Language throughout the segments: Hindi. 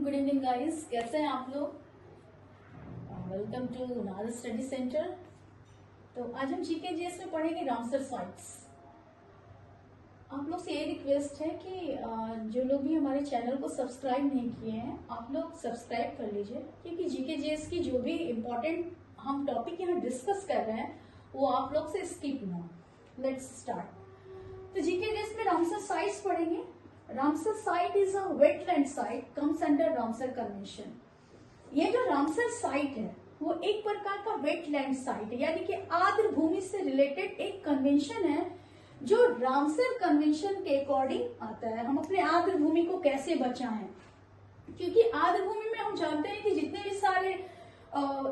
गुड इवनिंग गाइस, कैसे हैं आप लोग। वेलकम टू नाद स्टडी सेंटर। तो आज हम जीके जीएस में पढ़ेंगे रामसर साइट्स। आप लोग से ये रिक्वेस्ट है कि जो लोग भी हमारे चैनल को सब्सक्राइब नहीं किए हैं आप लोग सब्सक्राइब कर लीजिए, क्योंकि जीके जीएस की जो भी इम्पोर्टेंट हम टॉपिक यहाँ डिस्कस कर रहे हैं वो आप लोग से स्किप ना। Let's start. तो जीके जीएस में रामसर साइट्स पढ़ेंगे। Ramsar site is a wetland site comes under Ramsar convention. ये जो रामसर साइट है वो एक प्रकार का वेटलैंड साइट है, यानी कि आर्द्र भूमि से रिलेटेड एक कन्वेंशन है जो रामसर कन्वेंशन के अकॉर्डिंग आता है। हम अपने आर्द्र भूमि को कैसे बचाएं, क्योंकि आर्द्र भूमि में हम जानते हैं कि जितने भी सारे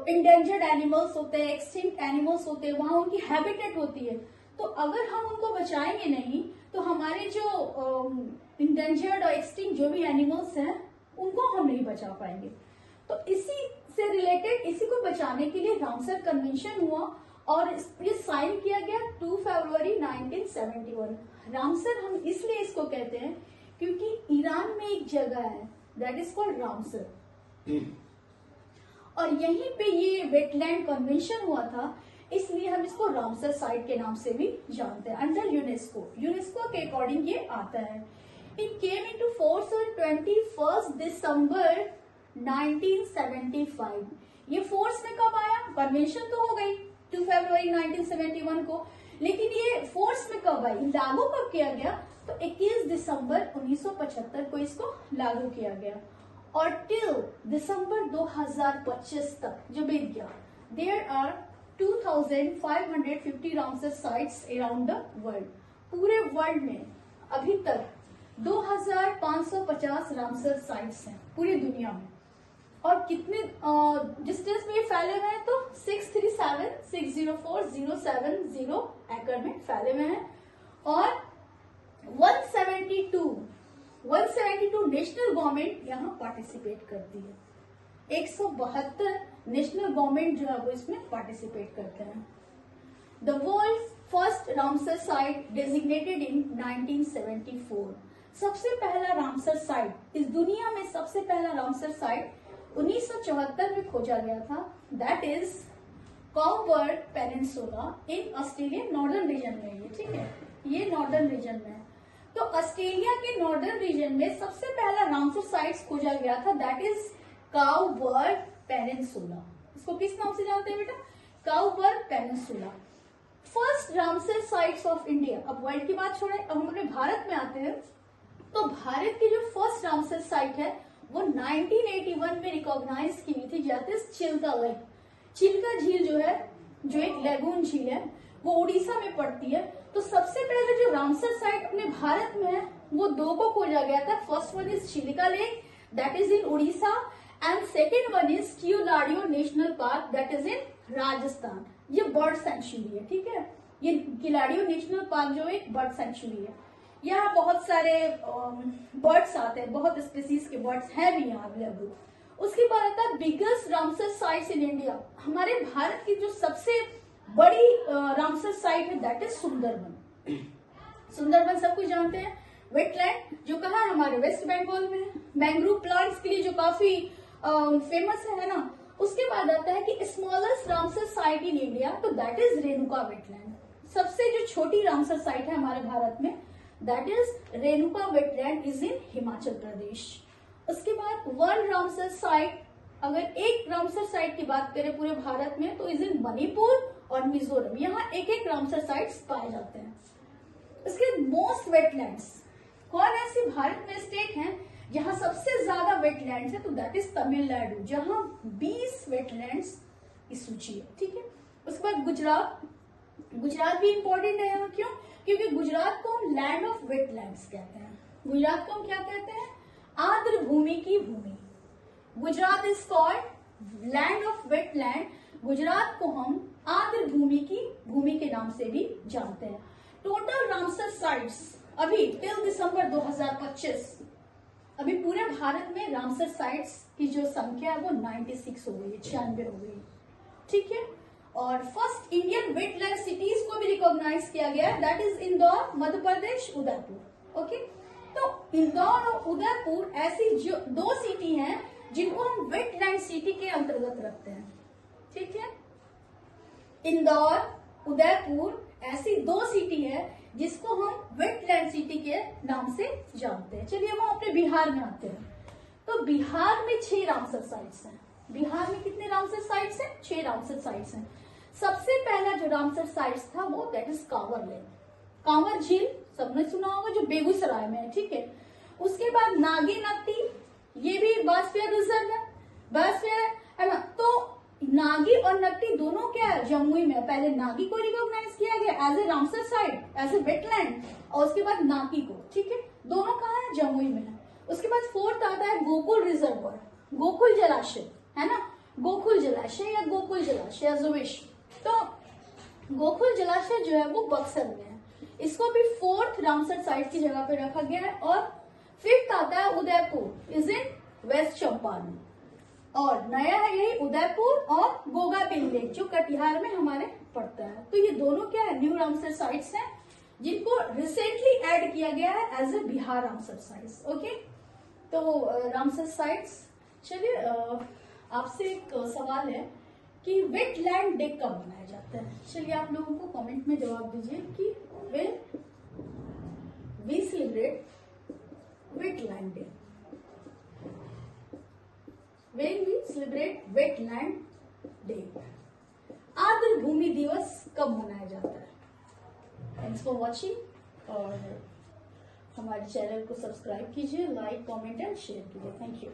इंडेंजर्ड एनिमल्स होते हैं, एक्सटिंक्ट एनिमल्स होते हैं, वहां उनकी हैबिटेट होती है। तो अगर हम उनको बचाएंगे नहीं तो हमारे जो इंडेंजर्ड और एक्सटिंक्ट जो भी एनिमल्स हैं उनको हम नहीं बचा पाएंगे। तो इसी से रिलेटेड इसी को बचाने के लिए रामसर कन्वेंशन हुआ और ये साइन किया गया 2 फरवरी 1971। रामसर हम इसलिए इसको कहते हैं क्योंकि ईरान में एक जगह है दैट इज कॉल्ड रामसर, और यहीं पे ये वेटलैंड कन्वेंशन हुआ था, इसलिए हम इसको रामसर साइट के नाम से भी जानते हैं अंडर यूनेस्को के अकॉर्डिंग ये आता है। It came into force on 21 दिसंबर 1975। ये फोर्स में कब आया? कन्वेंशन तो हो गई 2 फरवरी 1971 को, लेकिन ये फोर्स में कब आई, लागू कब किया गया? तो 21 दिसंबर 1975 को इसको लागू किया गया और टिल दिसंबर 2025 तक जो बीत गया, there are 2550 Ramsar sites around the world. पूरे वर्ल्ड में अभी तक 2550 रामसर साइट्स हैं पूरी दुनिया में। और कितने डिस्टेंस में ये फैले हुए हैं? तो 637,604,070 एकड़ में फैले हुए हैं और 172 नेशनल गवर्नमेंट यहाँ पार्टिसिपेट करती है। 172 नेशनल गवर्नमेंट जो है वो इसमें पार्टिसिपेट करते हैं। The world first Ramsar site designated in 1974। सबसे पहला रामसर साइट, इस दुनिया में सबसे पहला रामसर साइट 1974 में खोजा गया था। That is cupboard peninsula in Australian northern region में। ये ठीक है, ये नॉर्दर्न रीजन में। तो ऑस्ट्रेलिया के नॉर्दर्न रीजन में सबसे पहला रामसर साइट्स खोजा गया था, दैट इज कॉबर्ड पेनिनसुला। इसको किस नाम से जानते हैं बेटा? Cupboard peninsula. First Ramsar sites of India. अब वर्ल्ड की बात छोड़े, अब हम अपने भारत में आते हैं। तो भारत की जो फर्स्ट रामसर साइट है वो 1981 में रिकॉग्नाइज की हुई थी, that is Chilka lake. Chilka झील जो है, जो एक लेगून झील है, वो उड़ीसा में पड़ती है। तो सबसे पहले जो रामसर साइट अपने भारत में है वो 2 को खोजा गया था। First one is Chilka lake that is in Orissa and second one is Keoladeo national park that is in Rajasthan. ये बर्ड सेंचुरी है, ठीक है। ये किलाडियो नेशनल पार्क जो एक बर्ड सेंचुरी है, यहाँ बहुत सारे बर्ड्स आते हैं, बहुत स्पीसीज के बर्ड्स हैं भी यहाँ अवेलेबल। उसके बाद आता है biggest Ramsar sites in India. हमारे भारत की जो सबसे बड़ी रामसर साइट है दैट इज सुंदरबन। सुंदरबन सब कुछ जानते हैं, वेटलैंड जो कहा है हमारे वेस्ट बंगाल में, मैंग्रोव प्लांट्स के लिए जो काफी फेमस है ना। उसके बाद आता है कि smallest Ramsar site in India, तो दैट इज रेणुका वेटलैंड। सबसे जो छोटी रामसर साइट है हमारे भारत में that is Renuka wetland is in Himachal Pradesh. उसके बाद वर्ल्ड रामसर साइट, अगर एक रामसर साइट की बात करें पूरे भारत में तो इज इन मणिपुर और मिजोरम। यहाँ एक एक रामसर साइट्स पाए जाते हैं। उसके मोस्ट वेटलैंड्स, कौन ऐसी भारत में स्टेट है जहां सबसे ज्यादा वेटलैंड्स है? तो दैट इज तमिलनाडु, जहां 20 वेटलैंड्स की सूची है, ठीक है। उसके बाद गुजरात भी इंपॉर्टेंट है यहाँ। क्यों? क्योंकि गुजरात को हम लैंड ऑफ वेटलैंड्स कहते हैं। गुजरात को हम क्या कहते हैं? आर्द्र भूमि की भूमि। Gujarat is called land of wetland. Gujarat को हम आर्द्र भूमि की भूमि के नाम से भी जानते हैं। टोटल रामसर साइट्स अभी टिल दिसंबर 2025, अभी पूरे भारत में रामसर साइट्स की जो संख्या है वो 96 हो गई है, 96 हो गई, ठीक है। और फर्स्ट इंडियन वेटलैंड सिटीज को भी रिकॉग्नाइज किया गया, that is Indore, Madhya Pradesh, Udaipur. Okay, तो इंदौर और उदयपुर ऐसी जो 2 सिटी हैं सिटी के अंतर्गत रखते हैं। ठीक है, इंदौर, उदयपुर ऐसी 2 सिटी है जिसको हम वेटलैंड सिटी के नाम से जानते हैं। चलिए हम अपने बिहार में आते हैं। तो बिहार में 6 रामसर साइट्स हैं। बिहार में कितने रामसर साइट्स हैं? 6 रामसर साइट्स हैं। सबसे पहला जो रामसर साइट्स था वो that is Kanwar lake, Kanwar झील सबने सुना होगा जो बेगूसराय में है। ठीक है, उसके बाद नागी नक्टी, ये भी बायोस्फीयर रिजर्व है, बायोस्फीयर है ना। तो नागी और नक्टी दोनों क्या है? जमुई में। पहले नागी को रिकॉग्नाइज किया गया as a Ramsar site, as a wetland, और उसके बाद नागी को। ठीक है, दोनों कहाँ है? जमुई में है। उसके बाद 4th आता है गोकुल रिजर्वर, गोकुल जलाशय है ना, गोकुल जलाशय या गोकुल जलाशय एज विश। तो गोकुल जलाशय जो है वो बक्सर में है, इसको भी 4th रामसर साइट की जगह पे रखा गया है। और 5th आता है Udaipur, is in west Champaran, और नया है यही उदयपुर और गोगाबिल लेक जो कटिहार में हमारे पड़ता है। तो ये दोनों क्या है? न्यू रामसर साइट्स हैं जिनको रिसेंटली ऐड किया गया है as a Bihar Ramsar sites. Okay, तो रामसर साइट्स। चलिए आपसे एक सवाल है कि वेटलैंड डे कब मनाया जाता है? चलिए आप लोगों को कमेंट में जवाब दीजिए कि when we celebrate wetland day, when we celebrate wetland day. आर्द्र भूमि दिवस कब मनाया जाता है? थैंक्स फॉर वॉचिंग, और हमारे चैनल को सब्सक्राइब कीजिए, लाइक, कमेंट एंड शेयर कीजिए। Thank you.